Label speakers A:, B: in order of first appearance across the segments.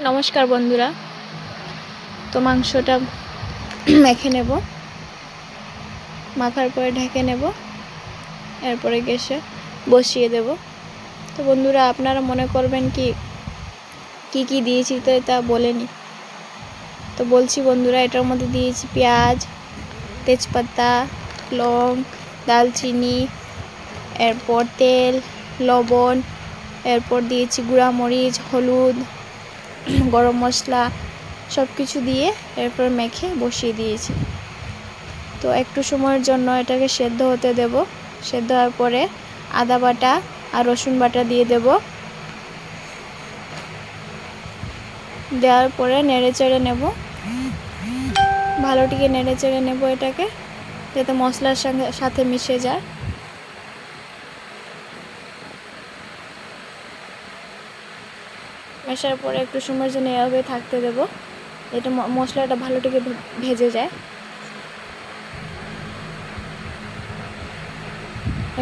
A: নমস্কার বন্ধুরা, তো মাংসটা মেখে নেব। মাখার পরে ঢেকে নেব, এরপরে গ্যাসে বসিয়ে দেব। তো বন্ধুরা, আপনারা মনে করবেন কি কি দিয়েছি, তো এটা বলেনি। তো বলছি বন্ধুরা, এটার মধ্যে দিয়েছি পেঁয়াজ, তেজপাতা, লং, দালচিনি, এরপর তেল, লবণ, এরপর দিয়েছি গুঁড়া মরিচ, হলুদ, গরম মশলা, সব কিছু দিয়ে এরপর মেখে বসিয়ে দিয়েছি। তো একটু সময়ের জন্য এটাকে সেদ্ধ হতে দেব। সেদ্ধ হওয়ার পরে আদা বাটা আর রসুন বাটা দিয়ে দেব। দেওয়ার পরে নেড়ে চেড়ে নেব, ভালোটিকে নেড়ে চেড়ে নেব এটাকে, যাতে মশলার সাথে মিশে যায়। মেশার পরে একটু সময়ের জন্য এভাবে থাকতে দেব, এটা মশলাটা ভালোটিকে ভেজে যায়।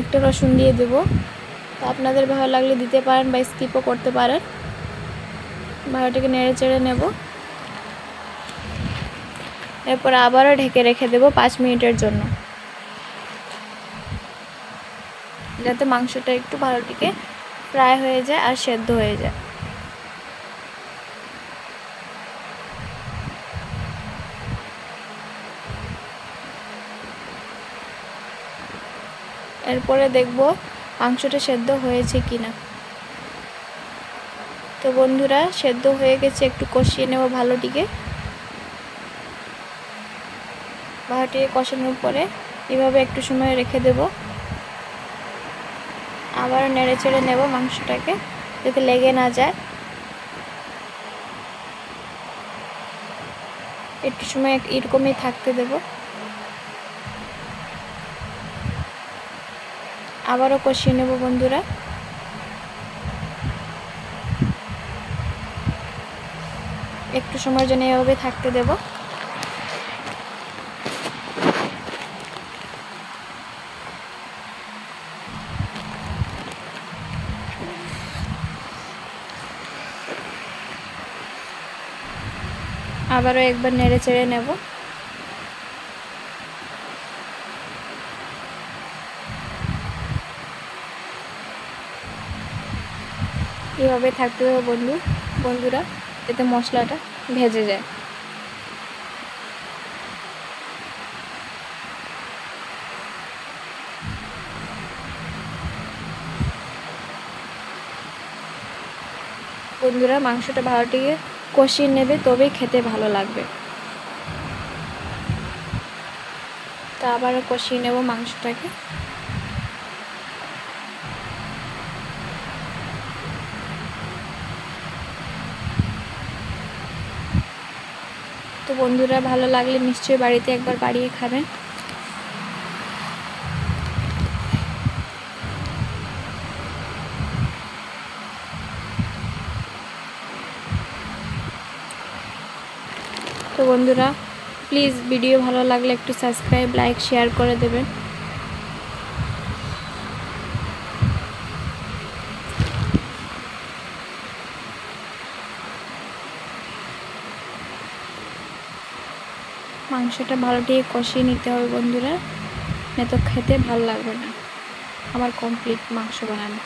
A: একটা রসুন দিয়ে দেব, তো আপনাদের ভালো লাগলে দিতে পারেন বা স্কিপও করতে পারেন। ভালোটিকে নেড়ে চেড়ে নেব, এরপর আবারও ঢেকে রেখে দেব 5 মিনিটের জন্য, যাতে মাংসটা একটু ভালোটিকে ফ্রাই হয়ে যায় আর সেদ্ধ হয়ে যায়। এরপরে দেখব মাংসটা সেদ্ধ হয়েছে কিনা। তো বন্ধুরা, সেদ্ধ হয়ে গেছে, একটু কষিয়ে নেব ভালোটিকে। কষানোর পরে এভাবে একটু সময় রেখে দেব, আবার নেড়ে চেড়ে নেব মাংসটাকে, যাতে লেগে না যায়। একটু সময় এরকমই থাকতে দেব, আবারও কষিয়ে নেব বন্ধুরা। একটু সময়ের জন্য এভাবে থাকতে দেব। আবারও একবার নেড়ে চেড়ে নেব। এভাবে থাকতে দেবো বন্ধুরা, যাতে মশলাটা ভেজে যায়। বন্ধুরা, মাংসটা ভালোটিকে কষিয়ে নেবে, তবেই খেতে ভালো লাগবে। তো আবারও কষিয়ে নেব মাংসটাকে। তো বন্ধুরা, ভালো লাগলে নিশ্চয়ই বাড়িতে একবার বানিয়ে খাবেন। তো বন্ধুরা, প্লিজ ভিডিও ভালো লাগলে একটু সাবস্ক্রাইব, লাইক, শেয়ার করে দেবেন। মাংসটা ভালোটিকে কষিয়ে নিতে হবে বন্ধুরা, না তো খেতে ভালো লাগবে না। আমার কমপ্লিট মাংস বানানো।